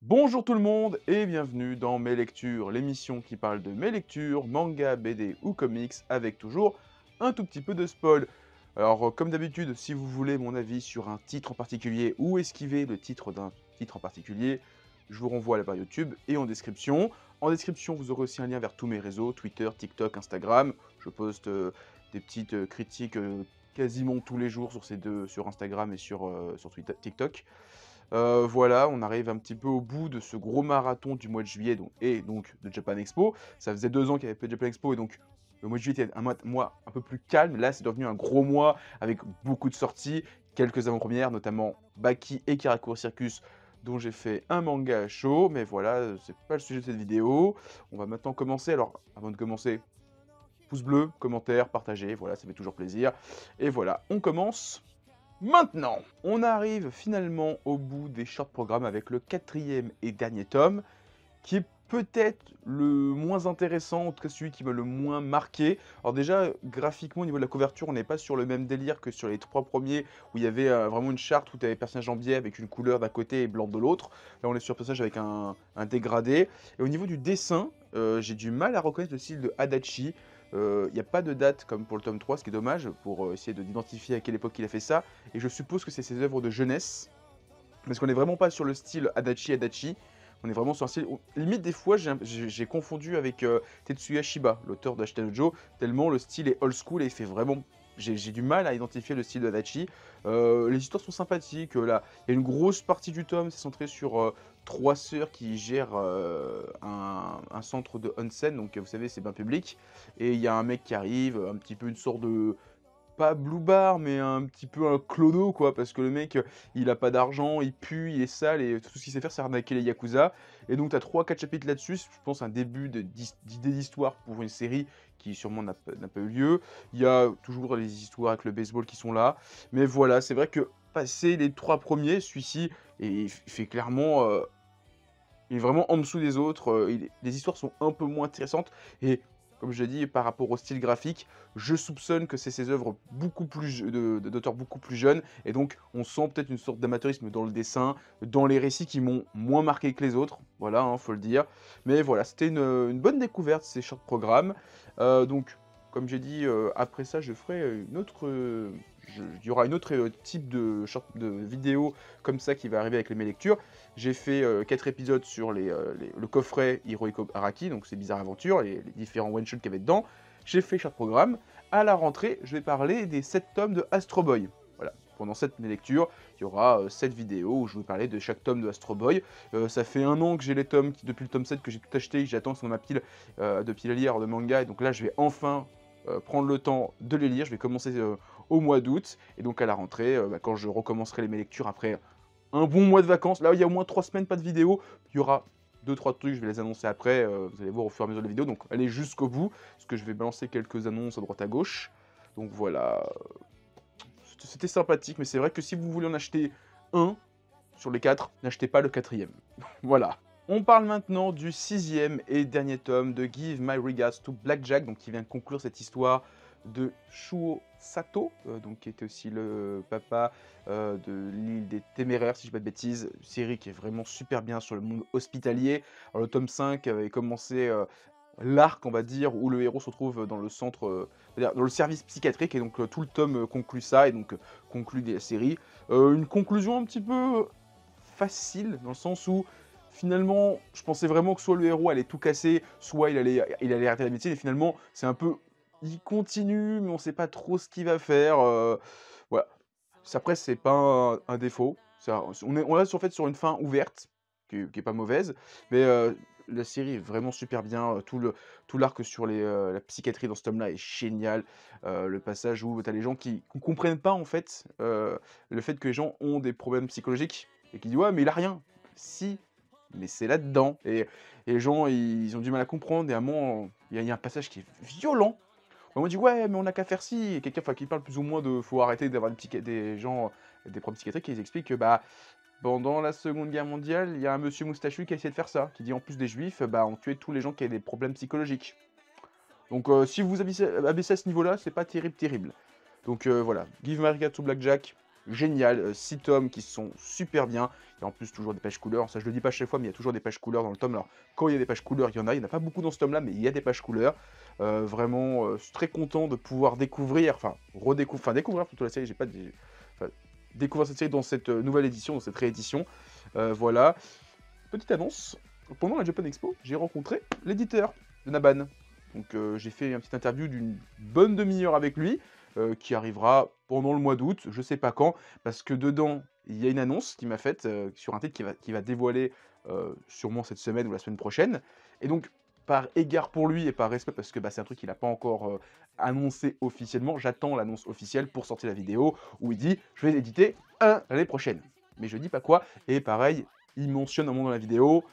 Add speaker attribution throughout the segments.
Speaker 1: Bonjour tout le monde et bienvenue dans Mes Lectures, l'émission qui parle de mes lectures, manga, BD ou comics, avec toujours un tout petit peu de spoil. Alors comme d'habitude, si vous voulez mon avis sur un titre en particulier ou esquiver le titre d'un titre en particulier, je vous renvoie à la barre YouTube et en description. En description, vous aurez aussi un lien vers tous mes réseaux, Twitter, TikTok, Instagram. Je poste des petites critiques quasiment tous les jours sur sur Instagram et sur Twitter, TikTok. Voilà, on arrive un petit peu au bout de ce gros marathon du mois de juillet donc de Japan Expo. Ça faisait 2 ans qu'il n'y avait pas de Japan Expo et donc le mois de juillet était un mois un peu plus calme. Là, c'est devenu un gros mois avec beaucoup de sorties, quelques avant-premières, notamment Baki et Karakuri Circus, dont j'ai fait un manga chaud. Mais voilà, c'est pas le sujet de cette vidéo. On va maintenant commencer. Alors, avant de commencer, pouce bleu, commentaire, partagez, voilà, ça fait toujours plaisir. Et voilà, on commence maintenant. On arrive finalement au bout des short programmes avec le 4e et dernier tome, qui est peut-être le moins intéressant, en tout cas celui qui m'a le moins marqué. Alors déjà, graphiquement, au niveau de la couverture, on n'est pas sur le même délire que sur les 3 premiers, où il y avait vraiment une charte où tu avais personnage en biais avec une couleur d'un côté et blanc de l'autre. Là, on est sur un personnage avec un dégradé. Et au niveau du dessin, j'ai du mal à reconnaître le style de Adachi. Il n'y a pas de date comme pour le tome 3, ce qui est dommage, pour essayer d'identifier à quelle époque il a fait ça. Et je suppose que c'est ses œuvres de jeunesse, parce qu'on n'est vraiment pas sur le style Adachi. On est vraiment sur un style. Limite, des fois, j'ai confondu avec Tetsuya Shiba, l'auteur d'Ashitanojo, tellement le style est old school et il fait vraiment. J'ai du mal à identifier le style d'Adachi. Les histoires sont sympathiques. Là, il y a une grosse partie du tome, c'est centré sur 3 sœurs qui gèrent un centre de onsen, donc vous savez, c'est bain public. Et il y a un mec qui arrive, un petit peu une sorte de pas Blue Bar, mais un petit peu un clodo, quoi, parce que le mec, il a pas d'argent, il pue, il est sale, et tout ce qu'il sait faire, c'est arnaquer les Yakuza. Et donc, t'as 3-4 chapitres là-dessus, je pense un début d'idée d'histoire pour une série qui sûrement n'a pas eu lieu. Il y a toujours les histoires avec le baseball qui sont là. Mais voilà, c'est vrai que passer les 3 premiers, celui-ci, il fait clairement... il est vraiment en dessous des autres, les histoires sont un peu moins intéressantes et comme je l'ai dit, par rapport au style graphique, je soupçonne que c'est ses œuvres beaucoup plus d'auteurs beaucoup plus jeunes et donc on sent peut-être une sorte d'amateurisme dans le dessin, dans les récits qui m'ont moins marqué que les autres, voilà, hein, faut le dire. Mais voilà, c'était une bonne découverte ces short programmes, donc comme j'ai dit, après ça je ferai une autre, il y aura une autre, type de vidéo comme ça qui va arriver avec mes lectures. J'ai fait 4 épisodes sur le coffret Hirohiko Araki, donc c'est Bizarre Aventure, les différents one-shots qu'il y avait dedans. J'ai fait chaque programme. À la rentrée, je vais parler des 7 tomes de Astro Boy. Voilà, pendant cette lecture, il y aura 7 vidéos où je vais parler de chaque tome de Astro Boy. Ça fait 1 an que j'ai les tomes, depuis le tome 7 que j'ai tout acheté, j'attends sur ma pile de pile à lire de manga, et donc là je vais enfin prendre le temps de les lire. Je vais commencer au mois d'août, et donc à la rentrée, quand je recommencerai mes lectures après un bon mois de vacances. Là, il y a au moins 3 semaines, pas de vidéo. Il y aura 2-3 trucs, je vais les annoncer après. Vous allez voir au fur et à mesure des vidéos. Donc, allez jusqu'au bout, parce que je vais balancer quelques annonces à droite à gauche. Donc voilà. C'était sympathique, mais c'est vrai que si vous voulez en acheter un sur les 4, n'achetez pas le 4e. Voilà. On parle maintenant du 6e et dernier tome de Give My Regards to Blackjack, donc qui vient de conclure cette histoire de Shuo Sato, donc qui était aussi le papa de l'île des Téméraires, si je dis pas de bêtises, série qui est vraiment super bien sur le monde hospitalier. Alors, le tome 5 avait commencé l'arc, on va dire, où le héros se retrouve dans le centre, c'est-à-dire dans le service psychiatrique, et donc tout le tome conclut ça, et donc conclut la série. Une conclusion un petit peu facile, dans le sens où finalement, je pensais vraiment que soit le héros allait tout casser, soit il allait arrêter la médecine, et finalement, c'est un peu... Il continue, mais on sait pas trop ce qu'il va faire. Voilà. Après, c'est pas un défaut. On reste en fait sur une fin ouverte, qui est pas mauvaise, mais la série est vraiment super bien. Tout l'arc sur la psychiatrie dans ce tome-là est génial. Le passage où tu as les gens qui ne comprennent pas en fait le fait que les gens ont des problèmes psychologiques et qui disent ouais, mais il a rien. Si, mais c'est là-dedans. Et les gens, ils ont du mal à comprendre. Et à un moment, il y a un passage qui est violent. On m'a dit ouais, mais on n'a qu'à faire ci. Et quelqu'un qui parle plus ou moins de faut arrêter d'avoir des gens, des problèmes psychiatriques, et ils expliquent que bah pendant la Seconde Guerre mondiale, il y a un monsieur moustachu qui a essayé de faire ça, qui dit en plus des juifs, bah on tuait tous les gens qui avaient des problèmes psychologiques. Donc si vous abaissez à ce niveau-là, c'est pas terrible. Donc voilà, Give My Regard to Blackjack, génial, 6 tomes qui sont super bien et en plus toujours des pages couleurs. Ça je le dis pas chaque fois, mais il y a toujours des pages couleurs dans le tome. Alors quand il y a des pages couleurs, il y en a pas beaucoup dans ce tome-là, mais il y a des pages couleurs. Vraiment, je suis très content de pouvoir découvrir, découvrir plutôt la série, j'ai pas dit enfin, découvrir cette série dans cette, nouvelle édition, dans cette réédition. Voilà. Petite annonce, pendant la Japan Expo, j'ai rencontré l'éditeur de Naban. Donc j'ai fait une petite interview d'une bonne demi-heure avec lui, qui arrivera pendant le mois d'août, je sais pas quand, parce que dedans, il y a une annonce qu'il m'a faite, sur un titre qui va dévoiler, sûrement cette semaine ou la semaine prochaine. Et donc, par égard pour lui et par respect, parce que, bah, c'est un truc qu'il a pas encore, annoncé officiellement, j'attends l'annonce officielle pour sortir la vidéo où il dit: «Je vais l'éditer l'année prochaine». Mais je dis pas quoi et pareil, il mentionne un moment dans la vidéo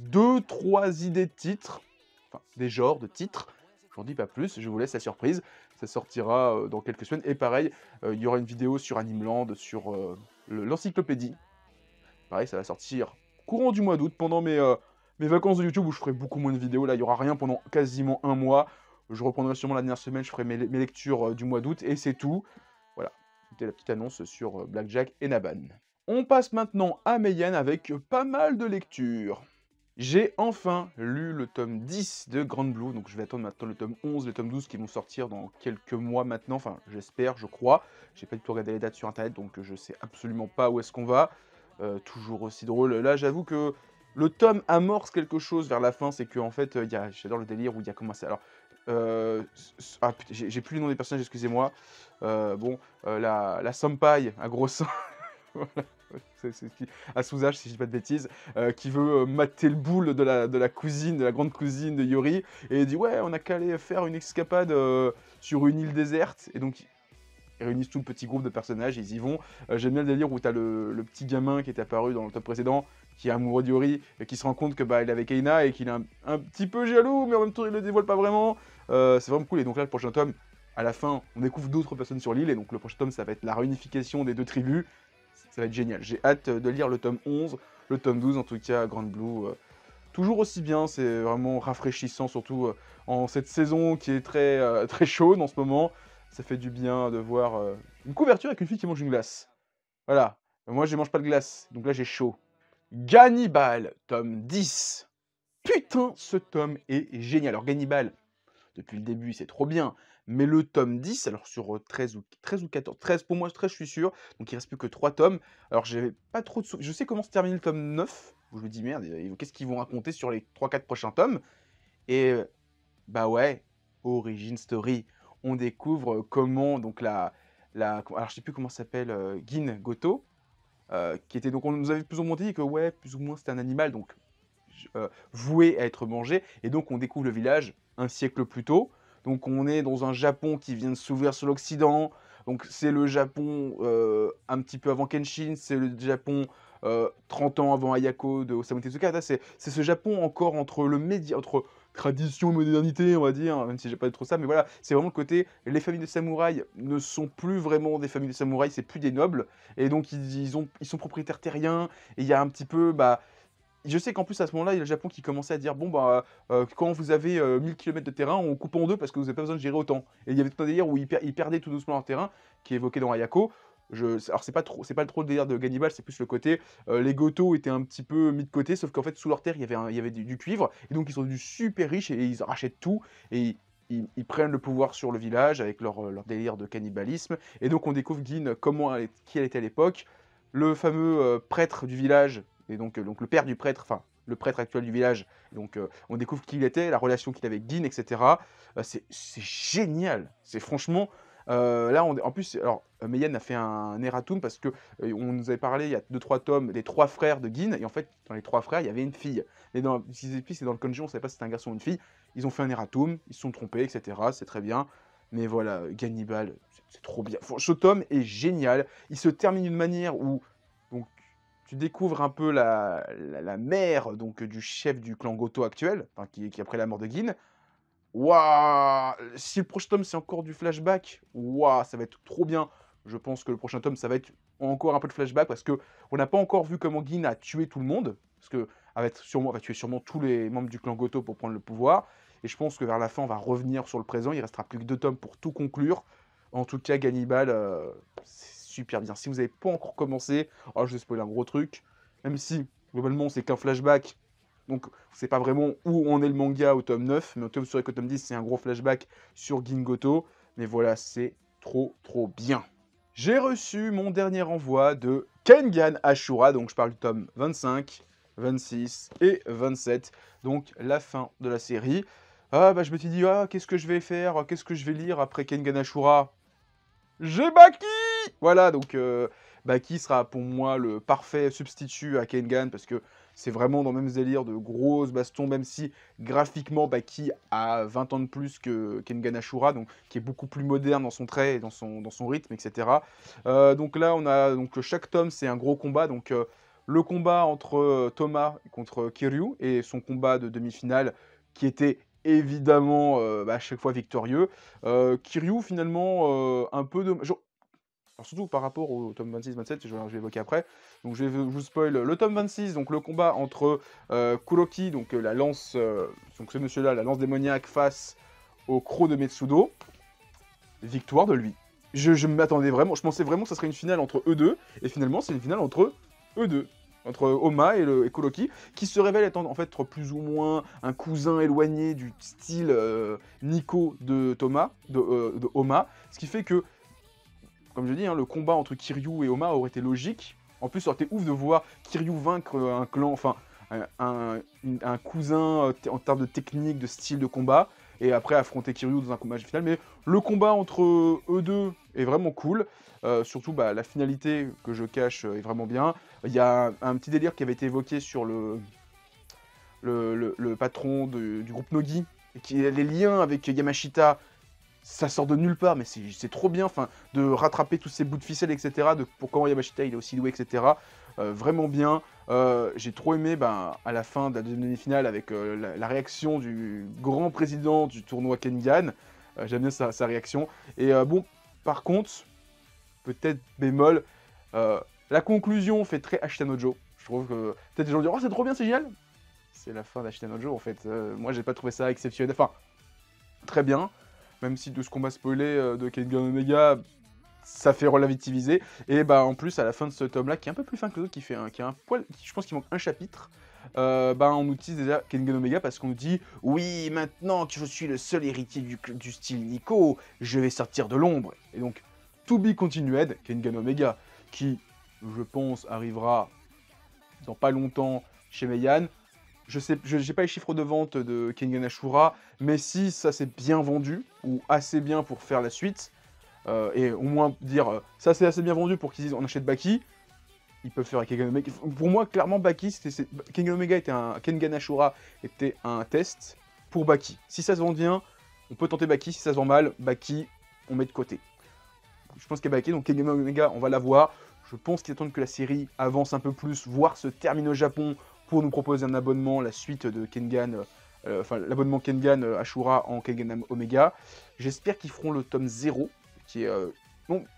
Speaker 1: 2-3 idées de titres, enfin des genres de titres. J'en dis pas plus, je vous laisse la surprise. Ça sortira dans quelques semaines. Et pareil, il y aura une vidéo sur Animeland, sur l'encyclopédie. Pareil, ça va sortir courant du mois d'août, pendant mes vacances de YouTube où je ferai beaucoup moins de vidéos. Là, il n'y aura rien pendant quasiment un mois. Je reprendrai sûrement la dernière semaine, je ferai mes lectures du mois d'août et c'est tout. Voilà, c'était la petite annonce sur Blackjack et Naban. On passe maintenant à Meian avec pas mal de lectures. J'ai enfin lu le tome 10 de Grand Blue, donc je vais attendre maintenant le tome 11, le tome 12 qui vont sortir dans quelques mois maintenant, enfin j'espère, je crois. J'ai pas du tout regardé les dates sur internet, donc je sais absolument pas où est-ce qu'on va. Toujours aussi drôle. Là, j'avoue que le tome amorce quelque chose vers la fin, c'est que en fait, j'adore le délire où il y a commencé. Alors, putain, j'ai plus le nom des personnages, excusez-moi. La senpai, un gros sein. Voilà, c'est qui Asuzage, si je dis pas de bêtises, qui veut, mater le boule de la cousine, de la grande cousine de Yori et il dit: «Ouais, on a qu'à aller faire une escapade, sur une île déserte» et donc ils réunissent tout le petit groupe de personnages, ils y vont. J'aime bien le délire où t'as le petit gamin qui est apparu dans le tome précédent, qui est amoureux de Yori et qui se rend compte que, bah, il est avec Eina et qu'il est un petit peu jaloux, mais en même temps il le dévoile pas vraiment. C'est vraiment cool et donc là, le prochain tome, à la fin, on découvre d'autres personnes sur l'île et donc le prochain tome, ça va être la réunification des 2 tribus. Ça va être génial. J'ai hâte de lire le tome 11, le tome 12, en tout cas, Grand Blue. Toujours aussi bien, c'est vraiment rafraîchissant, surtout en cette saison qui est très, très chaude en ce moment. Ça fait du bien de voir une couverture avec une fille qui mange une glace. Voilà. Moi, je mange pas de glace, donc là, j'ai chaud. Gannibal, tome 10. Putain, ce tome est génial. Alors, Gannibal, depuis le début, c'est trop bien. Mais le tome 10, alors sur 13 ou 14, 13 pour moi, 13 je suis sûr, donc il reste plus que 3 tomes. Alors j'avais pas trop de je sais comment se termine le tome 9, où je me dis: «Merde, qu'est-ce qu'ils vont raconter sur les 3-4 prochains tomes?» Et bah ouais, origin story. On découvre, comment donc alors je sais plus comment ça s'appelle, Gin Goto, qui était donc on nous avait plus ou moins dit que ouais, plus ou moins c'était un animal donc voué à être mangé et donc on découvre le village un siècle plus tôt. Donc on est dans un Japon qui vient de s'ouvrir sur l'Occident. Donc c'est le Japon un petit peu avant Kenshin, c'est le Japon 30 ans avant Ayako de Osamu Tezuka. Là, c'est ce Japon encore entre tradition et modernité, on va dire, même si j'ai pas trop ça, mais voilà, c'est vraiment le côté, les familles de samouraïs ne sont plus vraiment des familles de samouraïs, c'est plus des nobles, et donc ils sont propriétaires terriens, et il y a un petit peu, bah, je sais qu'en plus, à ce moment-là, il y a le Japon qui commençait à dire: «Bon, bah, quand vous avez, 1 000 km de terrain, on coupe en 2 parce que vous avez pas besoin de gérer autant» et il y avait tout un délire où ils perdaient tout doucement leur terrain, qui est évoqué dans Ayako. Alors c'est pas trop le délire de Gannibal, c'est plus le côté, les Gotos étaient un petit peu mis de côté, sauf qu'en fait, sous leur terre, il y avait du cuivre et donc ils sont devenus super riches et ils rachètent tout et ils prennent le pouvoir sur le village avec leur délire de cannibalisme et donc on découvre Gin, qui elle était à l'époque. Le fameux, prêtre du village et donc le père du prêtre, enfin le prêtre actuel du village, donc on découvre qui il était, la relation qu'il avait avec Gin et cetera. C'est génial! C'est franchement, là on en plus alors, Meian a fait un erratum parce que, on nous avait parlé il y a 2-3 tomes des 3 frères de Gin et en fait dans les 3 frères, il y avait une fille. Et dans c'est dans le kanji, on savait pas si c'était un garçon ou une fille. Ils ont fait un erratum, ils se sont trompés et cetera, c'est très bien. Mais voilà, Gannibal, c'est trop bien. Ce tome est génial. Il se termine d'une manière où donc tu découvres un peu la mère donc du chef du clan Goto actuel, enfin qui après la mort de Gin. Waouh! Si le prochain tome, c'est encore du flashback, waouh, ça va être trop bien. Je pense que le prochain tome, ça va être encore un peu de flashback parce que on n'a pas encore vu comment Gin a tué tout le monde. Parce que va tuer sûrement tous les membres du clan Goto pour prendre le pouvoir. Et je pense que vers la fin, on va revenir sur le présent. Il restera plus que 2 tomes pour tout conclure. En tout cas, Gannibal, c'est super bien. Si vous n'avez pas encore commencé, oh, je vais spoiler un gros truc, même si globalement c'est qu'un flashback, donc c'est pas vraiment où en est le manga au tome 9, mais comme sur le tome 10, c'est un gros flashback sur Gingoto, mais voilà, c'est trop bien. J'ai reçu mon dernier envoi de Kengan Ashura, donc je parle du tome 25, 26 et 27, donc la fin de la série. Ah bah je me suis dit, ah qu'est-ce que je vais faire, qu'est-ce que je vais lire après Kengan Ashura? J'ai Baki! Voilà, donc Baki sera pour moi le parfait substitut à Kengan, parce que c'est vraiment dans le même délire de grosses bastons, même si graphiquement Baki a 20 ans de plus que Kengan Ashura, donc qui est beaucoup plus moderne dans son trait et dans son rythme, etc. Donc là, on a donc chaque tome, c'est un gros combat, donc le combat entre Thomas contre Kiryu, et son combat de demi-finale, qui était évidemment à chaque fois victorieux. Kiryu, finalement, un peu de... Alors surtout par rapport au tome 26-27, je vais évoquer après. Donc je vous spoil le tome 26, donc le combat entre Kuroki, donc la lance, donc ce monsieur-là, la lance démoniaque, face au croc de Metsudo. Victoire de lui. Je m'attendais vraiment, je pensais vraiment que ça serait une finale entre eux deux, et finalement c'est une finale entre eux deux. Entre Oma et Kuroki, qui se révèle être en fait plus ou moins un cousin éloigné du style Nico de Thomas, de Oma, ce qui fait que, comme je dis, hein, le combat entre Kiryu et Oma aurait été logique. En plus, ça aurait été ouf de voir Kiryu vaincre un clan, enfin un cousin en termes de technique, de style de combat, et après affronter Kiryu dans un combat final. Mais le combat entre eux deux est vraiment cool. Surtout, bah, la finalité que je cache est vraiment bien. Il y a un petit délire qui avait été évoqué sur le patron du groupe Nogi, et qui a les liens avec Yamashita. Ça sort de nulle part, mais c'est trop bien, enfin, de rattraper tous ces bouts de ficelle, etc. Pour comment Yamashita il est aussi doué, etc. Vraiment bien. J'ai trop aimé, à la fin de la deuxième demi-finale, avec la réaction du grand président du tournoi Kengan. J'aime bien sa réaction. Et bon, par contre, peut-être bémol, la conclusion fait très Ashitanojo. Je trouve que peut-être les gens diront, oh c'est trop bien, c'est génial. C'est la fin d'Ashitanojo en fait. Moi j'ai pas trouvé ça exceptionnel. Enfin, très bien. Même si de ce qu'on m'a spoilé de Kengan Omega, ça fait relativiser. Et en plus, à la fin de ce tome-là, qui est un peu plus fin que l'autre, qui a un poil, je pense qu'il manque un chapitre, on nous utilise déjà Kengan Omega parce qu'on nous dit « Oui, maintenant que je suis le seul héritier du style Nico, je vais sortir de l'ombre. » Et donc, To Be Continued, Kengan Omega, qui, je pense, arrivera dans pas longtemps chez Meian. Je sais, j'ai pas les chiffres de vente de Kengan Ashura, mais si ça s'est bien vendu, ou assez bien pour faire la suite, et au moins dire ça c'est assez bien vendu pour qu'ils disent on achète Baki, ils peuvent faire Kengan Omega. Pour moi, clairement, Baki, Kengan Omega était Kengan Ashura était un test pour Baki. Si ça se vend bien, on peut tenter Baki. Si ça se vend mal, Baki, on met de côté. Je pense qu'il y a Baki, donc Kengan Omega, on va la voir. Je pense qu'ils attendent que la série avance un peu plus, voire se termine au Japon, pour nous proposer un abonnement, la suite de Kengan, l'abonnement Kengan Ashura en Kengan Omega. J'espère qu'ils feront le tome 0, qui est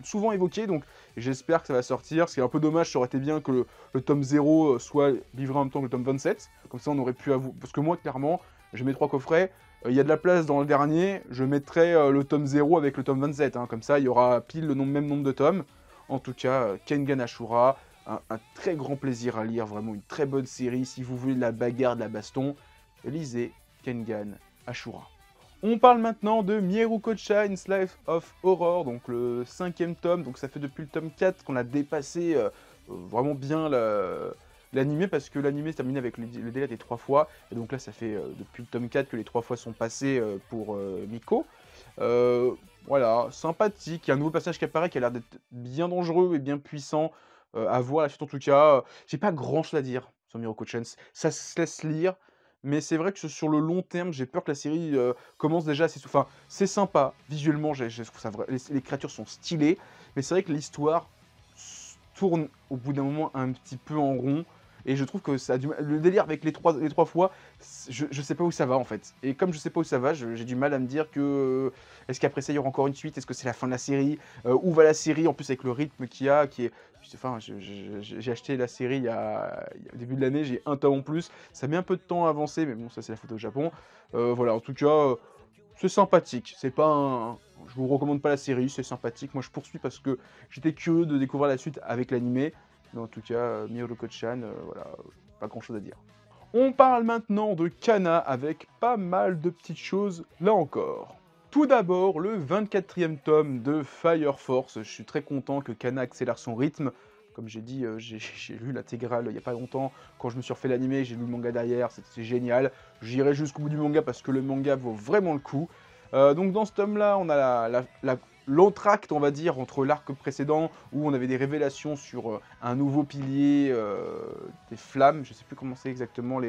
Speaker 1: souvent évoqué, donc j'espère que ça va sortir. Ce qui est un peu dommage, ça aurait été bien que le tome 0 soit livré en même temps que le tome 27, comme ça on aurait pu avouer, parce que moi clairement, j'ai mes 3 coffrets, il y a de la place dans le dernier, je mettrai le tome 0 avec le tome 27, hein, comme ça il y aura pile le même nombre de tomes. En tout cas, Kengan Ashura, un très grand plaisir à lire, vraiment une très bonne série. Si vous voulez de la bagarre, de la baston, lisez Kengan Ashura. On parle maintenant de Mieru Kocha-in's Life of Horror, donc le 5e tome. Donc ça fait depuis le tome 4 qu'on a dépassé vraiment bien l'animé, parce que l'animé se termine avec le délai des 3 fois. Et donc là, ça fait depuis le tome 4 que les 3 fois sont passées pour Miko. Voilà, sympathique. Il y a un nouveau personnage qui apparaît qui a l'air d'être bien dangereux et bien puissant. À voir la suite en tout cas. J'ai pas grand chose à dire sur Mieru Kocha. Ça se laisse lire, mais c'est vrai que sur le long terme, j'ai peur que la série commence déjà assez... Enfin, c'est sympa, visuellement, je trouve ça vrai. Les créatures sont stylées, mais c'est vrai que l'histoire tourne au bout d'un moment un petit peu en rond. Et je trouve que ça a du mal. Le délire avec les trois fois, je sais pas où ça va en fait. Et comme je sais pas où ça va, j'ai du mal à me dire que... Est-ce qu'après ça, il y aura encore une suite? Est-ce que c'est la fin de la série? Où va la série? En plus, avec le rythme qu'il y a, qui est... Enfin, j'ai acheté la série il y a au début de l'année, j'ai un tome en plus. Ça met un peu de temps à avancer, mais bon, ça c'est la faute au Japon. Voilà, en tout cas, c'est sympathique. C'est pas un je vous recommande pas la série, c'est sympathique. Moi, je poursuis parce que j'étais curieux de découvrir la suite avec l'animé. Mais en tout cas, Mihouro-chan, voilà, pas grand-chose à dire. On parle maintenant de Kana avec pas mal de petites choses là encore. Tout d'abord, le 24e tome de Fire Force. Je suis très content que Kana accélère son rythme. Comme j'ai dit, j'ai lu l'intégrale il n'y a pas longtemps. Quand je me suis refait l'animé, j'ai lu le manga derrière, c'était génial. J'irai jusqu'au bout du manga parce que le manga vaut vraiment le coup. Donc dans ce tome-là, on a l'entracte, on va dire, entre l'arc précédent, où on avait des révélations sur un nouveau pilier des flammes. Je sais plus comment c'est exactement,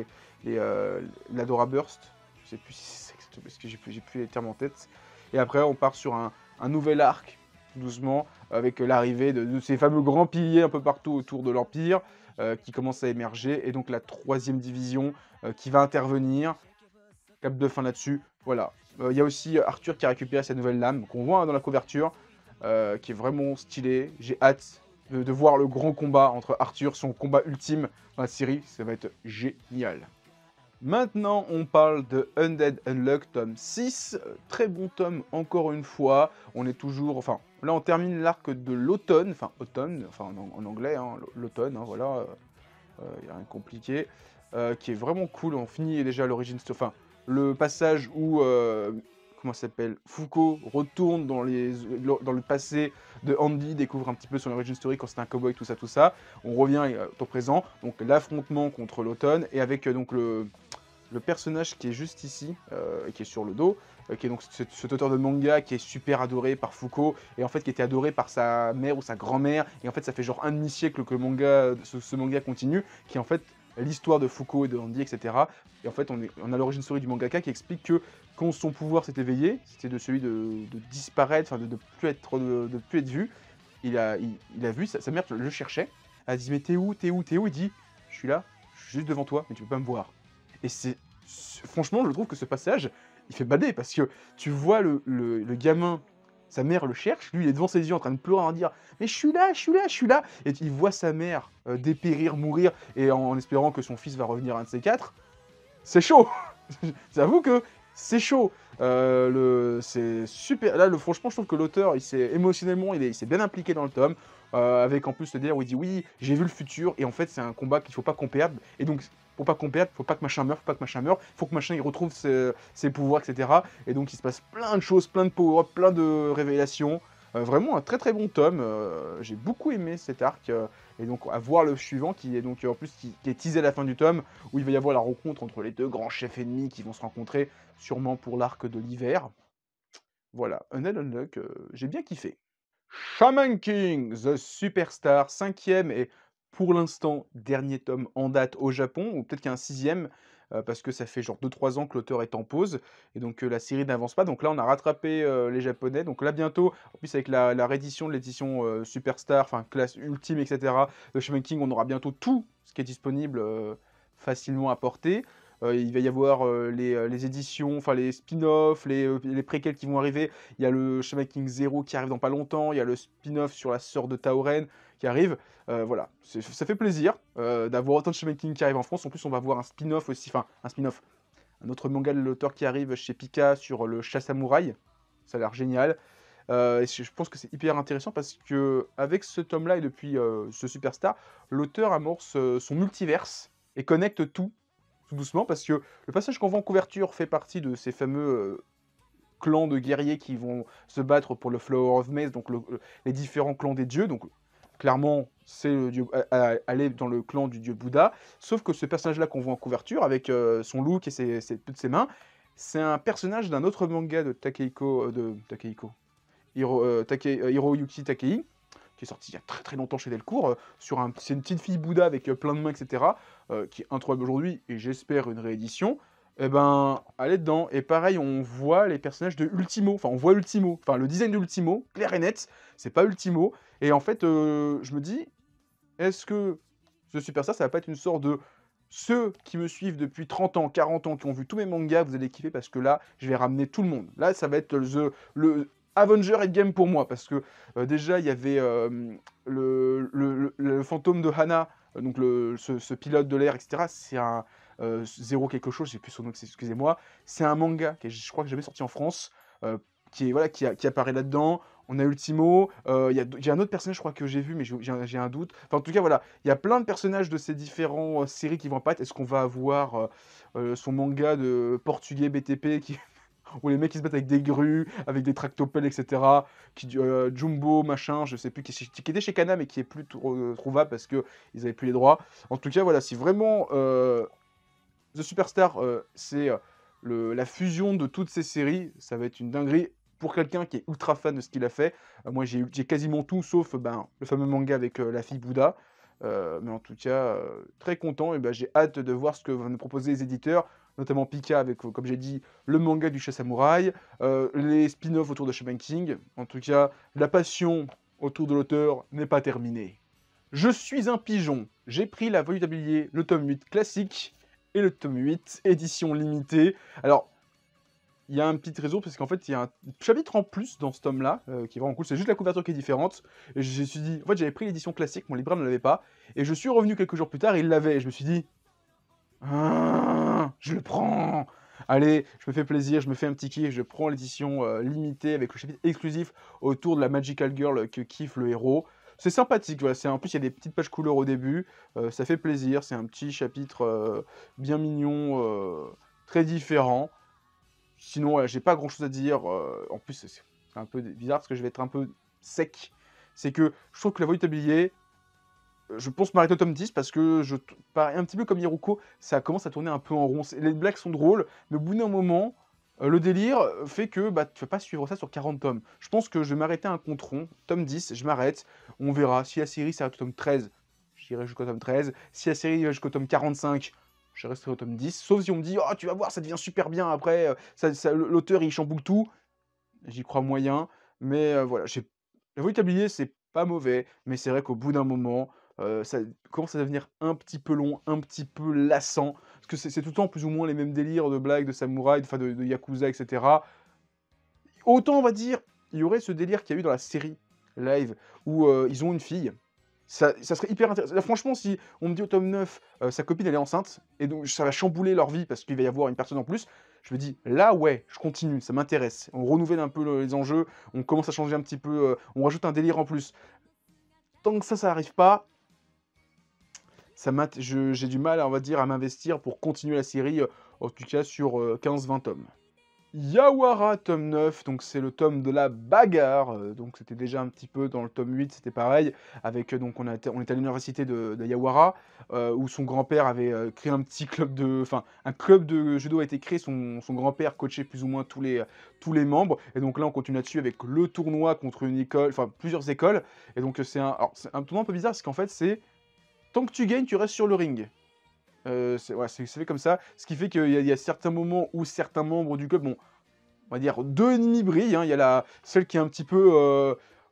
Speaker 1: l'Adora Burst. Je sais plus si c'est exactement, parce que j'ai plus les termes en tête. Et après, on part sur un nouvel arc, tout doucement, avec l'arrivée de ces fameux grands piliers un peu partout autour de l'Empire, qui commencent à émerger. Et donc la 3e division qui va intervenir. Cap de fin là-dessus. Voilà. Il y a aussi Arthur qui a récupéré sa nouvelle lame, qu'on voit dans la couverture, qui est vraiment stylé. J'ai hâte de voir le grand combat entre Arthur, son combat ultime dans la série. Ça va être génial. Maintenant, on parle de Undead Unluck, tome 6. Très bon tome, encore une fois. On est toujours... Enfin, là, on termine l'arc de l'automne. Enfin, automne, enfin, en anglais, hein, l'automne, hein, voilà. Il n'y a rien de compliqué. Qui est vraiment cool. On finit déjà l'origine... Enfin, le passage où... comment ça s'appelle, Foucault retourne dans le passé de Andy, découvre un petit peu son origin story quand c'était un cowboy, tout ça, tout ça. On revient au présent, donc l'affrontement contre l'automne, et avec donc le personnage qui est juste ici, et qui est sur le dos, qui est donc cet auteur de manga qui est super adoré par Foucault, et en fait qui était adoré par sa mère ou sa grand-mère, et en fait ça fait genre un demi-siècle que le manga, ce manga continue, qui est en fait l'histoire de Foucault et de Andy, etc. Et en fait on a l'origine story du mangaka qui explique que quand son pouvoir s'est éveillé, c'était de celui de disparaître, enfin de ne plus être vu, il a vu, sa mère le cherchait, elle a dit mais t'es où, t'es où, t'es où, il dit je suis là, je suis juste devant toi, mais tu peux pas me voir. Et franchement, je trouve que ce passage, il fait bader, parce que tu vois le gamin, sa mère le cherche, lui il est devant ses yeux en train de pleurer, en dire « Mais je suis là, je suis là, je suis là !» Et il voit sa mère dépérir, mourir, et en espérant que son fils va revenir un de ces quatre. C'est chaud. J'avoue que c'est chaud. C'est super. Là, franchement, je trouve que l'auteur, émotionnellement, il s'est bien impliqué dans le tome. Avec en plus le délire où il dit oui, j'ai vu le futur, et en fait, c'est un combat qu'il faut pas qu'on perde. Et donc, pour pas qu'on perde, faut pas que machin meure, faut pas que machin meure, faut que machin il retrouve ses pouvoirs, etc. Et donc, il se passe plein de choses, plein de power-up, plein de révélations. Vraiment un très très bon tome. J'ai beaucoup aimé cet arc. Et donc, à voir le suivant qui est donc en plus qui est teasé à la fin du tome, où il va y avoir la rencontre entre les deux grands chefs ennemis qui vont se rencontrer, sûrement pour l'arc de l'hiver. Voilà, Undead Unluck, j'ai bien kiffé. Shaman King, The Superstar, 5e et pour l'instant dernier tome en date au Japon, ou peut-être qu'il y a un 6e, parce que ça fait genre 2-3 ans que l'auteur est en pause, et donc la série n'avance pas. Donc là, on a rattrapé les Japonais. Donc là, bientôt, en plus avec la réédition de l'édition Superstar, enfin classe ultime, etc., de Shaman King, on aura bientôt tout ce qui est disponible facilement à porter. Il va y avoir les éditions, enfin les spin-offs, les préquels qui vont arriver. Il y a le Shaman King 0 qui arrive dans pas longtemps. Il y a le spin-off sur la sœur de Taoren qui arrive. Voilà, ça fait plaisir d'avoir autant de Shaman King qui arrive en France. En plus, on va voir un spin-off aussi, enfin un spin-off, un autre manga de l'auteur qui arrive chez Pika sur le chat samouraï. Ça a l'air génial. Et je pense que c'est hyper intéressant parce que avec ce tome-là et depuis ce Superstar, l'auteur amorce son multiverse et connecte tout doucement, parce que le passage qu'on voit en couverture fait partie de ces fameux clans de guerriers qui vont se battre pour le Flower of Maze, donc les différents clans des dieux. Donc clairement, c'est le dieu, aller dans le clan du dieu Bouddha. Sauf que ce personnage-là qu'on voit en couverture, avec son look et toutes ses mains, c'est un personnage d'un autre manga de Hiroyuki Takei, qui est sorti il y a très très longtemps chez Delcourt, c'est une petite fille Bouddha avec plein de mains, etc., qui est introuvable aujourd'hui, et j'espère une réédition. Et ben, elle est dedans. Et pareil, on voit les personnages de Ultimo, enfin on voit Ultimo, enfin le design de Ultimo, clair et net, c'est pas Ultimo. Et en fait, je me dis, est-ce que ce Super ça va pas être une sorte de ceux qui me suivent depuis 30 ans, 40 ans, qui ont vu tous mes mangas, vous allez kiffer parce que là, je vais ramener tout le monde. Là, ça va être le Avenger Endgame pour moi, parce que déjà, il y avait le fantôme de Hana, donc ce pilote de l'air, etc. C'est un 0 quelque chose, je sais plus son nom, excusez-moi. C'est un manga qui est, je crois que jamais sorti en France, qui est voilà, qui apparaît là-dedans. On a Ultimo, il y a un autre personnage, je crois que j'ai vu, mais j'ai un doute. Enfin, en tout cas, voilà, il y a plein de personnages de ces différentes séries qui vont apparaître. Est-ce qu'on va avoir son manga de portugais BTP qui où les mecs ils se battent avec des grues, avec des tractopelles, etc. Jumbo, machin, je sais plus, qui était chez Kana, mais qui est plus trouvable parce que ils avaient plus les droits. En tout cas, voilà, si vraiment The Superstar, c'est la fusion de toutes ces séries, ça va être une dinguerie. Pour quelqu'un qui est ultra fan de ce qu'il a fait, moi j'ai quasiment tout sauf ben, le fameux manga avec la fille Bouddha. Mais en tout cas, très content et ben, j'ai hâte de voir ce que vont nous proposer les éditeurs, notamment Pika avec, comme j'ai dit, le manga du chat samouraï, les spin-offs autour de Shaman King. En tout cas, la passion autour de l'auteur n'est pas terminée. Je suis un pigeon. J'ai pris la volume tablier, le tome 8 classique et le tome 8 édition limitée. Alors, il y a un petit réseau parce qu'en fait, il y a un chapitre en plus dans ce tome-là qui est vraiment cool. C'est juste la couverture qui est différente. Et je me suis dit, en fait, j'avais pris l'édition classique, mon libraire ne l'avait pas. Et je suis revenu quelques jours plus tard, et il l'avait. Et je me suis dit, ah, je le prends. Allez, je me fais plaisir, je me fais un petit kiff, je prends l'édition limitée avec le chapitre exclusif autour de la Magical Girl que kiffe le héros. C'est sympathique, voilà. En plus, il y a des petites pages couleurs au début, ça fait plaisir, c'est un petit chapitre bien mignon, très différent. Sinon, ouais, j'ai pas grand-chose à dire, en plus, c'est un peu bizarre parce que je vais être un peu sec. C'est que je trouve que la voie du tablier, je pense m'arrêter au tome 10 parce que pareil, un petit peu comme Iruko, ça commence à tourner un peu en rond. Les blagues sont drôles, mais au bout d'un moment, le délire fait que bah, tu ne vas pas suivre ça sur 40 tomes. Je pense que je vais m'arrêter à un compte rond. Tome 10, je m'arrête. On verra. Si la série s'arrête au tome 13, j'irai jusqu'au tome 13. Si la série va jusqu'au tome 45, je resterai au tome 10. Sauf si on me dit, oh, tu vas voir, ça devient super bien après. L'auteur, il chamboule tout. J'y crois moyen. Mais voilà, la voie du tablier, c'est pas mauvais. Mais c'est vrai qu'au bout d'un moment, ça commence à devenir un petit peu long, un petit peu lassant. Parce que c'est tout le temps plus ou moins les mêmes délires de blagues, de samouraï, enfin de yakuza, etc. Autant, on va dire, il y aurait ce délire qu'il y a eu dans la série live, où ils ont une fille. Ça serait hyper intéressant. Là, franchement, si on me dit au tome 9, sa copine elle est enceinte, et donc ça va chambouler leur vie parce qu'il va y avoir une personne en plus, je me dis, là ouais, je continue, ça m'intéresse. On renouvelle un peu les enjeux, on commence à changer un petit peu, on rajoute un délire en plus. Tant que ça n'arrive pas, j'ai du mal, on va dire, à m'investir pour continuer la série, en tout cas sur 15-20 tomes. Yawara, tome 9, donc c'est le tome de la bagarre, donc c'était déjà un petit peu dans le tome 8, c'était pareil, avec donc on était à l'université de Yawara, où son grand-père avait créé un petit club enfin un club de judo a été créé, son grand-père coachait plus ou moins tous les membres, et donc là on continue là-dessus avec le tournoi contre une école, enfin plusieurs écoles, et donc c'est un tournoi un peu bizarre, parce qu'en fait c'est, tant que tu gagnes, tu restes sur le ring. C'est fait comme ça, ce qui fait qu'il y a certains moments où certains membres du club, bon, on va dire, deux ennemis brillent, hein. Il y a celle qui est un petit peu,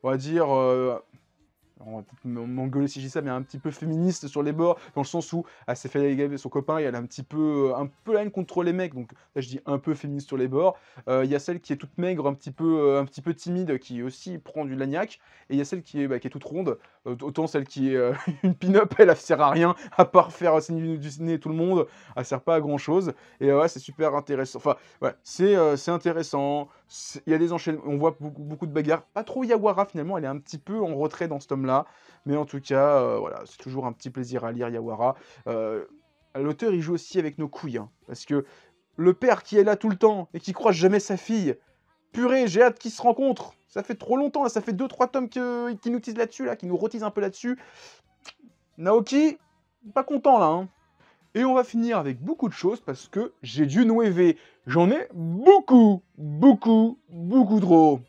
Speaker 1: on va dire, on va peut-être m'engueuler si je dis ça, mais un petit peu féministe sur les bords, dans le sens où elle s'est fait égaler son copain et elle a un peu la haine contre les mecs, donc là je dis un peu féministe sur les bords. Il y a celle qui est toute maigre, un petit peu timide, qui aussi prend du lagnac, et il y a celle qui est toute ronde, autant celle qui est une pin-up, elle sert à rien, à part faire saigner du nez tout le monde, elle sert pas à grand chose, et ouais, c'est super intéressant, enfin, ouais, c'est intéressant, il y a des enchaînements, on voit beaucoup de bagarres, pas trop Yawara finalement, elle est un petit peu en retrait dans ce tome-là, mais en tout cas, voilà, c'est toujours un petit plaisir à lire Yawara. L'auteur, il joue aussi avec nos couilles, hein, parce que le père qui est là tout le temps et qui croise jamais sa fille, purée, j'ai hâte qu'ils se rencontrent. Ça fait trop longtemps, là, ça fait 2-3 tomes qui nous teasent là-dessus, là, qui nous retisent un peu là-dessus. Naoki, pas content là, hein. Et on va finir avec beaucoup de choses parce que j'ai du nueve. J'en ai beaucoup trop.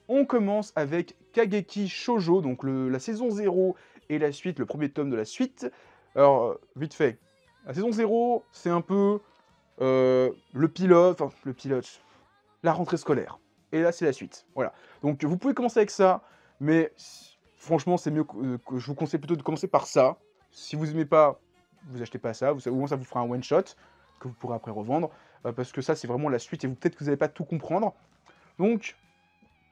Speaker 1: On commence avec Kageki Shoujo, donc la saison 0 et la suite, le premier tome de la suite. Alors, vite fait, la saison 0, c'est un peu le pilote, la rentrée scolaire. Et là, c'est la suite. Voilà. Donc, vous pouvez commencer avec ça, mais franchement, c'est mieux que je vous conseille plutôt de commencer par ça. Si vous n'aimez pas, vous achetez pas ça, au moins ça vous fera un one-shot, que vous pourrez après revendre, parce que ça, c'est vraiment la suite, et peut-être que vous n'allez pas tout comprendre. Donc,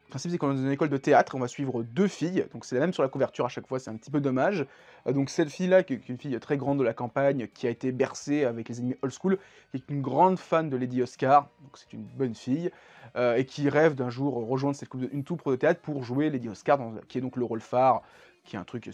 Speaker 1: Le principe, c'est qu'on est dans une école de théâtre, on va suivre 2 filles, donc c'est la même sur la couverture à chaque fois, c'est un petit peu dommage. Donc cette fille-là, qui est une fille très grande de la campagne, qui a été bercée avec les animés old school, qui est une grande fan de Lady Oscar, donc c'est une bonne fille, et qui rêve d'un jour rejoindre une troupe de théâtre pour jouer Lady Oscar, qui est donc le rôle phare, qui est un truc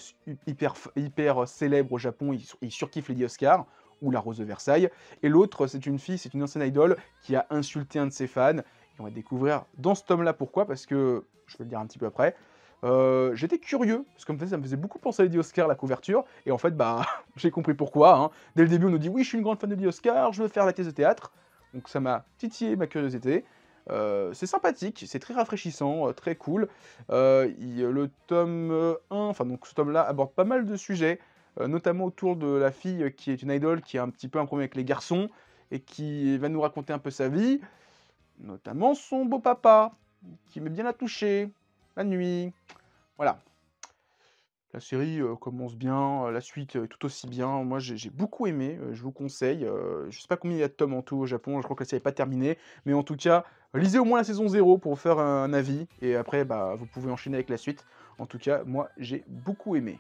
Speaker 1: hyper célèbre au Japon, ils surkiffent Lady Oscar, ou la Rose de Versailles. Et l'autre, c'est une fille, c'est une ancienne idole, qui a insulté un de ses fans, et on va découvrir dans ce tome-là pourquoi, parce que, je vais le dire un petit peu après, j'étais curieux, parce que ça me faisait beaucoup penser à Lady Oscar, la couverture, et en fait, bah, j'ai compris pourquoi, hein. Dès le début, on nous dit « Oui, je suis une grande fan de Lady Oscar, je veux faire la pièce de théâtre », donc ça m'a titillé ma curiosité. C'est sympathique, c'est très rafraîchissant, très cool. Le tome 1, enfin donc ce tome-là aborde pas mal de sujets, notamment autour de la fille qui est une idole, qui a un petit peu un problème avec les garçons, et qui va nous raconter un peu sa vie. Notamment son beau-papa, qui aimait bien la toucher, la nuit. Voilà. La série commence bien, la suite est tout aussi bien. Moi, j'ai beaucoup aimé, je vous conseille. Je sais pas combien il y a de tomes en tout au Japon, je crois que la série n'est pas terminée. Mais en tout cas, lisez au moins la saison 0 pour vous faire un avis. Et après, bah, vous pouvez enchaîner avec la suite. En tout cas, moi, j'ai beaucoup aimé.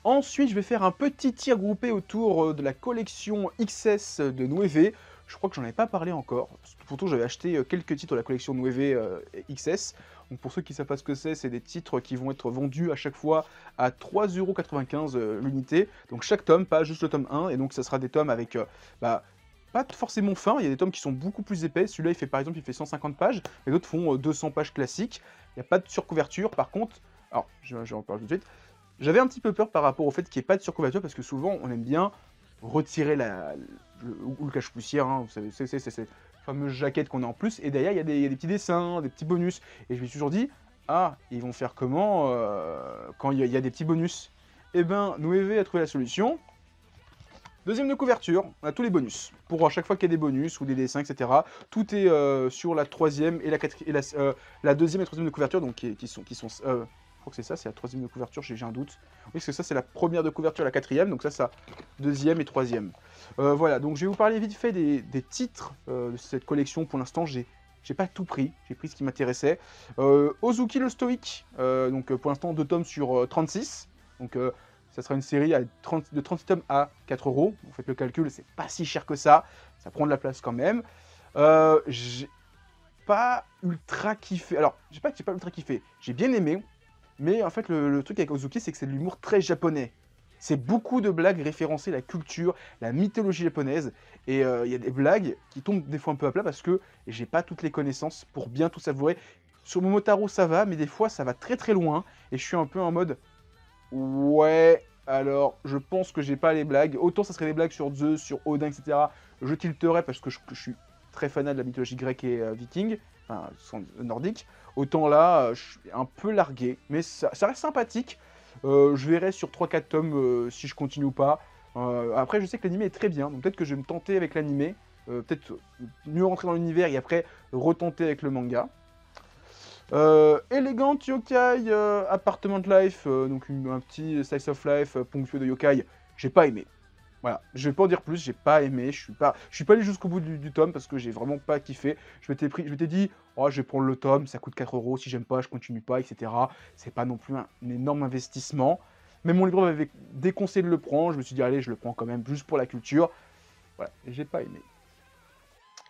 Speaker 1: Ensuite, je vais faire un petit tir groupé autour de la collection XS de Nueve. Je crois que j'en avais pas parlé encore. Pourtant, j'avais acheté quelques titres de la collection Nueve XS. Donc pour ceux qui ne savent pas ce que c'est des titres qui vont être vendus à chaque fois à 3,95 € l'unité. Donc chaque tome, pas juste le tome 1. Et donc ça sera des tomes avec bah, pas forcément fin. Il y a des tomes qui sont beaucoup plus épais. Celui-là, il fait par exemple, il fait 150 pages. Et d'autres font 200 pages classiques. Il n'y a pas de surcouverture. Par contre, alors, je vais en parler tout de suite. J'avais un petit peu peur par rapport au fait qu'il n'y ait pas de surcouverture, parce que souvent, on aime bien retirer le cache-poussière, hein, vous savez, c'est cette fameuse jaquette qu'on a en plus, et derrière, il y a des petits dessins, des petits bonus. Et je me suis toujours dit, ah, ils vont faire comment quand il y a des petits bonus? Eh ben, Nueve a trouvé la solution. Deuxième de couverture, on a tous les bonus. Pour à chaque fois qu'il y a des bonus ou des dessins, etc. Tout est sur la troisième et la deuxième et troisième de couverture, donc qui sont je crois que c'est ça, c'est la troisième de couverture, j'ai un doute. Oui, parce que ça, c'est la première de couverture, la quatrième, donc ça, deuxième et troisième. Voilà, donc je vais vous parler vite fait des titres de cette collection. Pour l'instant, j'ai pas tout pris, j'ai pris ce qui m'intéressait. Ozuki le Stoïque, donc pour l'instant 2 tomes sur 36. Donc ça sera une série de 36 tomes à 4 €. Vous faites le calcul, c'est pas si cher que ça prend de la place quand même. J'ai pas ultra kiffé, alors, j'ai pas ultra kiffé, j'ai bien aimé. Mais en fait, le truc avec Ozuki, c'est que c'est de l'humour très japonais. C'est beaucoup de blagues référencées la culture, la mythologie japonaise. Et il y a des blagues qui tombent des fois un peu à plat parce que j'ai pas toutes les connaissances pour bien tout savourer. Sur Momotaro, ça va, mais des fois, ça va très très loin. Et je suis un peu en mode, ouais, alors, je pense que j'ai pas les blagues. Autant ça serait des blagues sur Zeus, sur Odin, etc. Je tilterais parce que je suis très fanat de la mythologie grecque et viking, enfin, nordique. Autant là, je suis un peu largué, mais ça reste sympathique. Je verrai sur 3-4 tomes si je continue ou pas. Après, je sais que l'animé est très bien, donc peut-être que je vais me tenter avec l'animé. Peut-être mieux rentrer dans l'univers et après retenter avec le manga. Elegant Yokai Apartment Life, donc un petit slice of life ponctué de yokai, j'ai pas aimé. Voilà, je vais pas en dire plus, j'ai pas aimé, je suis pas allé jusqu'au bout du tome parce que j'ai vraiment pas kiffé. Je m'étais dit, oh, je vais prendre le tome, ça coûte 4 €, si j'aime pas, je continue pas, etc. C'est pas non plus un énorme investissement. Mais mon libraire m'avait déconseillé de le prendre, je me suis dit, allez, je le prends quand même, juste pour la culture. Voilà, et j'ai pas aimé.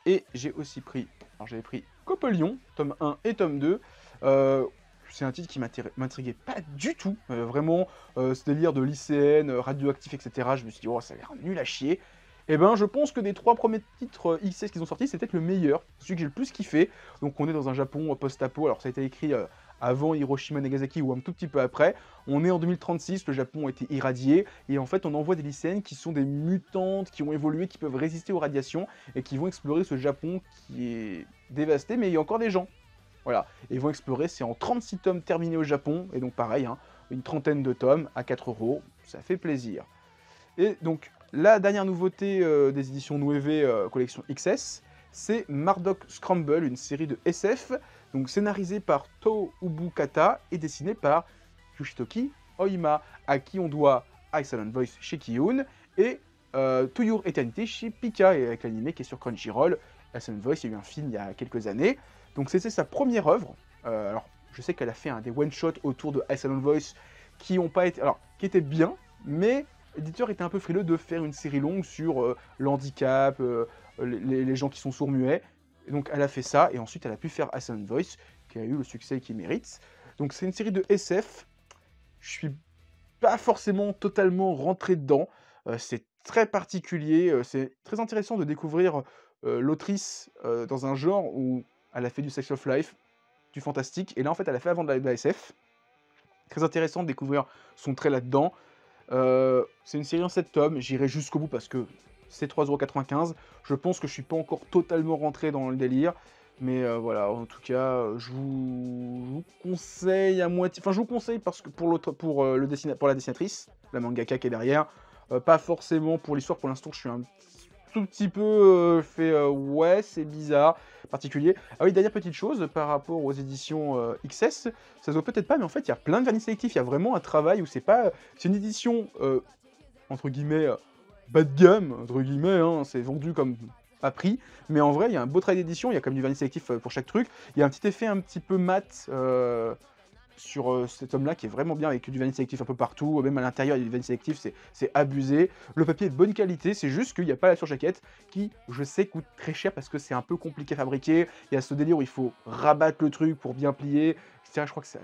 Speaker 1: Et j'ai aussi pris, alors j'avais pris Copelion, tome 1 et tome 2. C'est un titre qui m'intriguait pas du tout. Vraiment, ce délire de lycéenne, radioactif, etc. Je me suis dit, oh, ça a l'air nul à chier. Et ben, je pense que des 3 premiers titres XS qu'ils ont sortis, c'est peut-être le meilleur, celui que j'ai le plus kiffé. Donc, on est dans un Japon post-apo. Alors, ça a été écrit avant Hiroshima Nagasaki ou un tout petit peu après. On est en 2036, le Japon a été irradié. Et en fait, on envoie des lycéennes qui sont des mutantes, qui ont évolué, qui peuvent résister aux radiations et qui vont explorer ce Japon qui est dévasté, mais il y a encore des gens. Voilà, et ils vont explorer, c'est en 36 tomes terminés au Japon, et donc pareil, hein, une trentaine de tomes à 4 €, ça fait plaisir. Et donc, la dernière nouveauté des éditions Nueve collection XS, c'est Marduk Scramble, une série de SF, donc scénarisée par To Ubukata et dessinée par Yoshitoki Oima, à qui on doit Excellent Voice chez Kiyun, et To Your Eternity chez Pika, et avec l'anime qui est sur Crunchyroll. Excellent Voice, il y a eu un film il y a quelques années. Donc c'était sa première œuvre. Alors, je sais qu'elle a fait des one-shots autour de Ice Voice qui ont pas été, alors qui étaient bien, mais l'éditeur était un peu frileux de faire une série longue sur l'handicap, les gens qui sont sourds-muets. Et donc elle a fait ça, et ensuite elle a pu faire Ice Voice, qui a eu le succès qu'il mérite. Donc c'est une série de SF. Je suis pas forcément totalement rentré dedans. C'est très particulier. C'est très intéressant de découvrir l'autrice dans un genre où elle a fait du sex of life, du fantastique, et là en fait elle a fait avant de la SF. Très intéressant de découvrir son trait là-dedans. C'est une série en 7 tomes, j'irai jusqu'au bout parce que c'est 3,95 €. Je pense que je suis pas encore totalement rentré dans le délire. Mais voilà, en tout cas, je vous conseille à moitié. Enfin, je vous conseille parce que pour la dessinatrice, la mangaka qui est derrière, pas forcément pour l'histoire. Pour l'instant, je suis un tout petit peu ouais, c'est bizarre, particulier. Ah oui, dernière petite chose par rapport aux éditions XS, ça se voit peut-être pas, mais en fait, il y a plein de vernis sélectifs. Il y a vraiment un travail où c'est une édition entre guillemets bas de gamme, entre guillemets, hein, c'est vendu comme à prix, mais en vrai, il y a un beau travail d'édition, il y a comme du vernis sélectif pour chaque truc, il y a un petit effet un petit peu mat sur cet homme-là qui est vraiment bien, avec du vernis sélectif un peu partout, même à l'intérieur, il y a du vernis sélectif, c'est abusé. Le papier est de bonne qualité, c'est juste qu'il n'y a pas la surjaquette qui, je sais, coûte très cher parce que c'est un peu compliqué à fabriquer. Il y a ce délire où il faut rabattre le truc pour bien plier. Je crois que c'est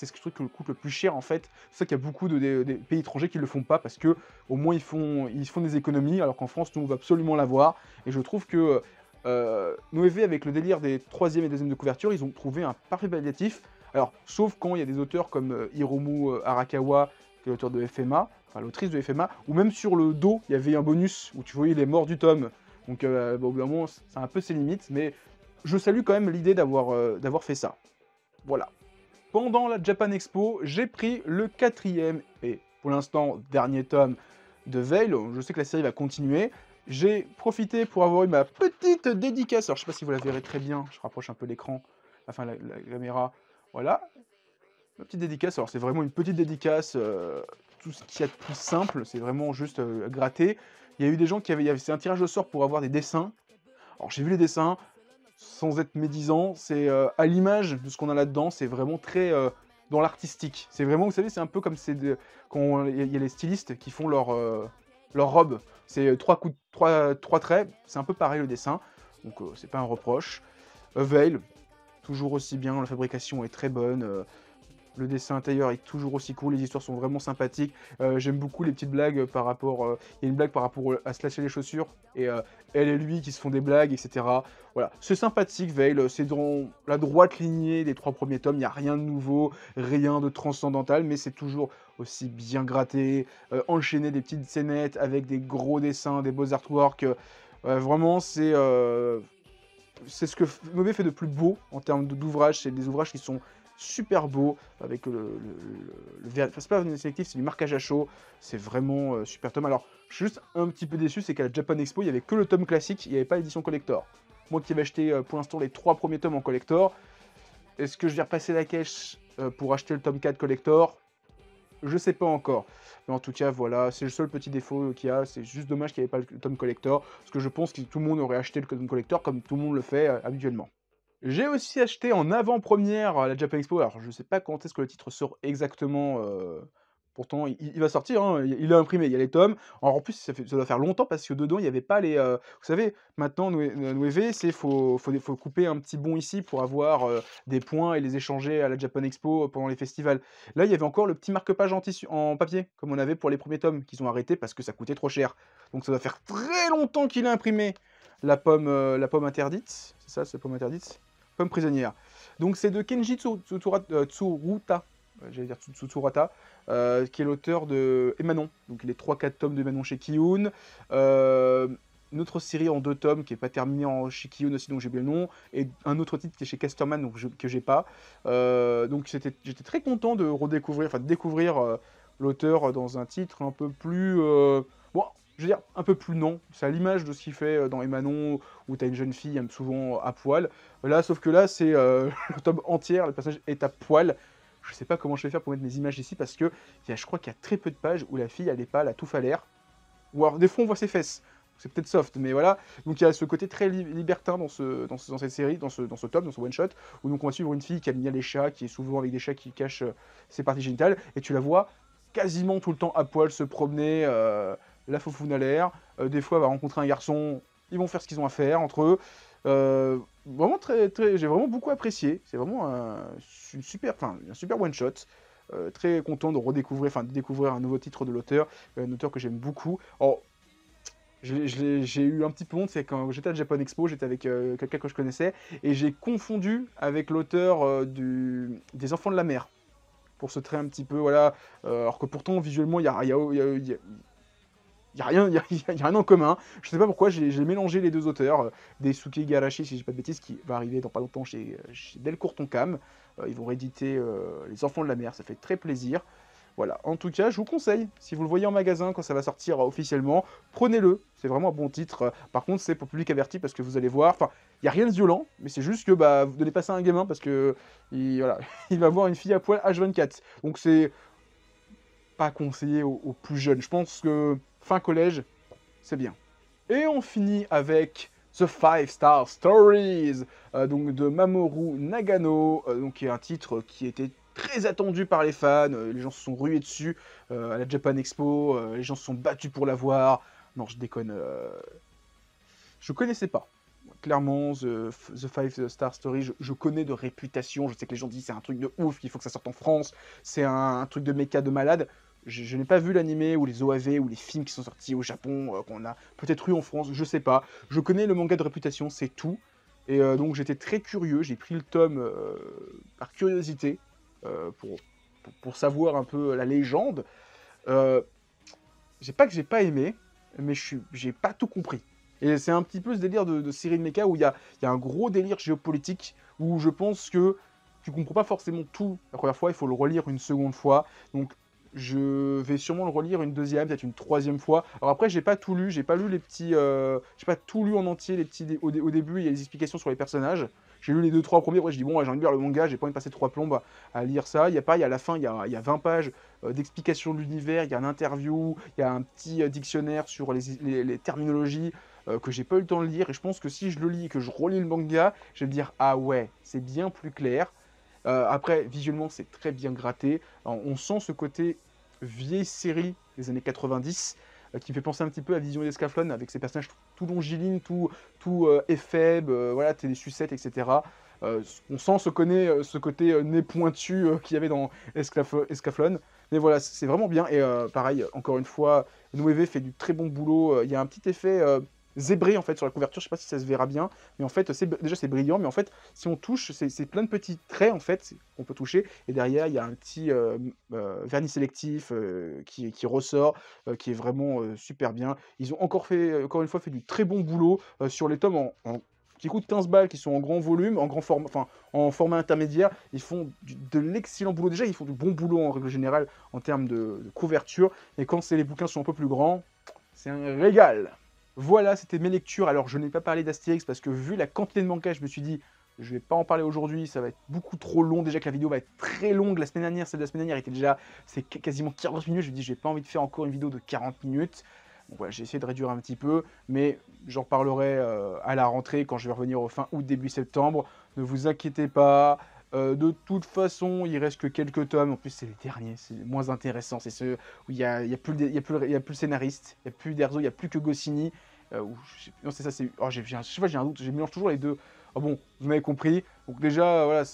Speaker 1: ce truc qui coûte le plus cher en fait. C'est ça qu'il y a beaucoup de pays étrangers qui le font pas parce que au moins ils font des économies, alors qu'en France, nous, on va absolument l'avoir. Et je trouve que Noévé, avec le délire des troisième et deuxième de couverture, ils ont trouvé un parfait palliatif. Alors, sauf quand il y a des auteurs comme Hiromu Arakawa, qui est l'auteur de FMA, enfin l'autrice de FMA, ou même sur le dos, il y avait un bonus où tu voyais les morts du tome. Donc, bon, au bout d'un moment, c'est un peu ses limites, mais je salue quand même l'idée d'avoir fait ça. Voilà. Pendant la Japan Expo, j'ai pris le 4e et pour l'instant dernier tome de Veil. Je sais que la série va continuer. J'ai profité pour avoir eu ma petite dédicace. Alors je sais pas si vous la verrez très bien, je rapproche un peu l'écran, enfin la caméra. Voilà, ma petite dédicace. Alors c'est vraiment une petite dédicace, tout ce qu'il y a de plus simple, c'est vraiment juste gratter. Il y a eu des gens c'est un tirage au sort pour avoir des dessins. Alors j'ai vu les dessins, sans être médisant, c'est à l'image de ce qu'on a là-dedans, c'est vraiment très dans l'artistique. C'est vraiment, vous savez, c'est un peu comme quand il y a les stylistes qui font leur robe. C'est trois traits, c'est un peu pareil le dessin, donc c'est pas un reproche. Veil, toujours aussi bien, la fabrication est très bonne. Le dessin intérieur est toujours aussi cool, les histoires sont vraiment sympathiques. J'aime beaucoup les petites blagues par rapport... Il y a une blague par rapport à se lâcher les chaussures, et elle et lui qui se font des blagues, etc. Voilà, c'est sympathique, Veil, c'est dans la droite lignée des 3 premiers tomes, il n'y a rien de nouveau, rien de transcendantal, mais c'est toujours aussi bien gratté, enchaîné des petites scénettes avec des gros dessins, des beaux artworks. Vraiment, c'est ce que Mauvais fait de plus beau en termes d'ouvrages, c'est des ouvrages qui sont super beaux, avec enfin, c'est pas un sélectif, c'est du marquage à chaud, c'est vraiment super tome. Alors, je suis juste un petit peu déçu, c'est qu'à la Japan Expo, il n'y avait que le tome classique, il n'y avait pas l'édition collector. Moi qui avais acheté pour l'instant les 3 premiers tomes en collector, est-ce que je vais repasser la caisse pour acheter le tome 4 collector? Je sais pas encore. Mais en tout cas, voilà, c'est le seul petit défaut qu'il y a. C'est juste dommage qu'il n'y avait pas le tome collector, parce que je pense que tout le monde aurait acheté le tome collector comme tout le monde le fait habituellement. J'ai aussi acheté en avant-première la Japan Expo. Alors, je sais pas quand est-ce que le titre sort exactement. Pourtant, il va sortir, hein, il est imprimé, il y a les tomes. Alors, en plus, ça doit faire longtemps parce que dedans, il n'y avait pas les. Vous savez, maintenant, Noévé, faut couper un petit bon ici pour avoir des points et les échanger à la Japan Expo pendant les festivals. Là, il y avait encore le petit marque-page en papier, comme on avait pour les premiers tomes, qu'ils ont arrêté parce que ça coûtait trop cher. Donc, ça doit faire très longtemps qu'il a imprimé la pomme interdite. C'est ça, c'est la pomme interdite? Pomme prisonnière. Donc c'est de Kenji Tsuruta, j'allais dire Tsurata, qui est l'auteur de Emanon, donc les 3-4 tomes de Emanon chez Kiyun. Une autre série en 2 tomes qui n'est pas terminée chez Kiyun aussi, donc j'ai oublié le nom, et un autre titre qui est chez Casterman, donc que j'ai pas. Donc j'étais très content de redécouvrir, enfin de découvrir l'auteur dans un titre un peu plus... bon, je veux dire, un peu plus non. C'est à l'image de ce qu'il fait dans Emanon, où tu as une jeune fille souvent à poil. Là, sauf que là, c'est le tome entier, le personnage est à poil. Je sais pas comment je vais faire pour mettre mes images ici, parce que je crois qu'il y a très peu de pages où la fille a des pales à tout falaire. Ou alors, des fois, on voit ses fesses. c'est peut-être soft, mais voilà. Donc il y a ce côté très libertin dans cette série, dans ce tome, dans ce one-shot, où donc on va suivre une fille qui aime bien les chats, qui est souvent avec des chats qui cachent ses parties génitales, et tu la vois quasiment tout le temps à poil se promener, la faufoune à l'air. Des fois, elle va rencontrer un garçon, ils vont faire ce qu'ils ont à faire entre eux. Vraiment j'ai vraiment beaucoup apprécié. C'est vraiment un super one-shot. Très content de de découvrir un nouveau titre de l'auteur, un auteur que j'aime beaucoup. Alors, j'ai eu un petit peu honte, c'est quand j'étais à Japan Expo, j'étais avec quelqu'un que je connaissais, et j'ai confondu avec l'auteur des Enfants de la Mer, pour ce trait un petit peu, voilà, alors que pourtant, visuellement, il y a rien, y a rien en commun. Je sais pas pourquoi, j'ai mélangé les deux auteurs, Daisuke Igarashi, si je dis pas de bêtises, qui va arriver dans pas longtemps chez Delcourt Tonkam. Ils vont rééditer Les Enfants de la Mer, ça fait très plaisir. Voilà, en tout cas, je vous conseille, si vous le voyez en magasin quand ça va sortir officiellement, prenez-le, c'est vraiment un bon titre. Par contre, c'est pour public averti parce que vous allez voir, enfin, il n'y a rien de violent, mais c'est juste que bah, vous donnez pas ça à un gamin parce que voilà, il va voir une fille à poil H24. Donc c'est pas conseillé aux plus jeunes. Je pense que fin collège, c'est bien. Et on finit avec The Five Star Stories, donc de Mamoru Nagano, donc qui est un titre qui était très attendu par les fans, les gens se sont rués dessus à la Japan Expo, les gens se sont battus pour l'avoir. Non, je déconne, je connaissais pas. Clairement, The Five Star Story, je connais de réputation, je sais que les gens disent c'est un truc de ouf, il faut que ça sorte en France, c'est un truc de méca de malade. Je n'ai pas vu l'animé ou les OAV ou les films qui sont sortis au Japon, qu'on a peut-être eu en France, je sais pas. Je connais le manga de réputation, c'est tout. Et donc j'étais très curieux, j'ai pris le tome par curiosité, pour savoir un peu la légende. J'ai pas que j'ai pas aimé, mais j'ai pas tout compris. Et c'est un petit peu ce délire de série de mecha où il y a un gros délire géopolitique, où je pense que tu comprends pas forcément tout la première fois, il faut le relire une seconde fois. Donc je vais sûrement le relire une deuxième, peut-être une troisième fois. Alors après, j'ai pas tout lu, j'ai pas lu les petits... j'ai pas tout lu en entier, les petits... Au début, il y a des explications sur les personnages. J'ai lu les 2-3 premiers, après je dis bon, ouais, j'ai envie de lire le manga, j'ai pas envie de passer 3 plombes à lire ça. Il y a pas, il y a à la fin, il y a 20 pages d'explications de l'univers, il y a une interview, il y a un petit dictionnaire sur les terminologies que j'ai pas eu le temps de lire. Et je pense que si je le lis et que je relis le manga, je vais me dire ah ouais, c'est bien plus clair. Après, visuellement, c'est très bien gratté. Alors, on sent ce côté vieille série des années 90 qui me fait penser un petit peu à Vision d'Escaflowne avec ses personnages tout longilines, tout éphèbes, voilà, t'es des sucettes, etc. On sent ce côté nez pointu qu'il y avait dans Escaflowne. Mais voilà, c'est vraiment bien. Et pareil, encore une fois, Noévé fait du très bon boulot. Il y a un petit effet zébré en fait sur la couverture, je sais pas si ça se verra bien, mais en fait déjà c'est brillant, mais en fait si on touche, c'est plein de petits traits en fait qu'on peut toucher, et derrière il y a un petit vernis sélectif qui ressort, qui est vraiment super bien. Ils ont encore une fois fait du très bon boulot sur les tomes qui coûtent 15 balles, qui sont en grand volume, en grand format, enfin en format intermédiaire. Ils font de l'excellent boulot. Déjà, ils font du bon boulot en règle générale en termes de couverture, et quand les bouquins sont un peu plus grands, c'est un régal. Voilà, c'était mes lectures. Alors, je n'ai pas parlé d'Astérix parce que vu la quantité de mangas, je me suis dit, je vais pas en parler aujourd'hui, ça va être beaucoup trop long. Déjà que la vidéo va être très longue. La semaine dernière, celle de la semaine dernière était déjà, c'est quasiment 40 minutes. Je me dis, j'ai pas envie de faire encore une vidéo de 40 minutes. Donc voilà, j'ai essayé de réduire un petit peu, mais j'en reparlerai à la rentrée quand je vais revenir au fin août, début septembre. Ne vous inquiétez pas. De toute façon, il reste que quelques tomes. En plus, c'est les derniers, c'est les moins intéressants. C'est ceux où il y a plus le scénariste, il n'y a plus d'Erzo, il n'y a plus que Goscinny. Non, c'est ça, c'est. Oh, je sais pas, j'ai un doute, je mélange toujours les deux. Ah bon, vous m'avez compris. Donc, déjà, voilà,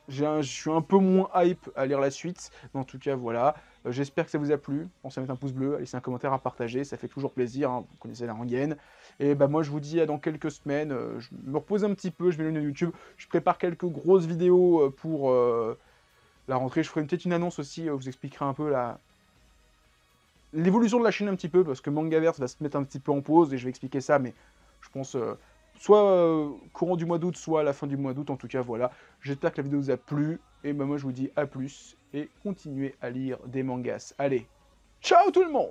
Speaker 1: je suis un peu moins hype à lire la suite. Mais en tout cas, voilà. J'espère que ça vous a plu. Pensez à mettre un pouce bleu, à laisser un commentaire, à partager. Ça fait toujours plaisir. Hein. Vous connaissez la rengaine. Et bah, moi, je vous dis à dans quelques semaines. Je me repose un petit peu. Je mets le YouTube. Je prépare quelques grosses vidéos pour la rentrée. Je ferai peut-être une annonce aussi. Je vous expliquerai un peu l'évolution de la chaîne un petit peu. Parce que Mangaverse va se mettre un petit peu en pause. Et je vais expliquer ça. Mais je pense soit courant du mois d'août, soit à la fin du mois d'août. En tout cas, voilà. J'espère que la vidéo vous a plu. Et bah, moi, je vous dis à plus. Et continuez à lire des mangas. Allez, ciao tout le monde!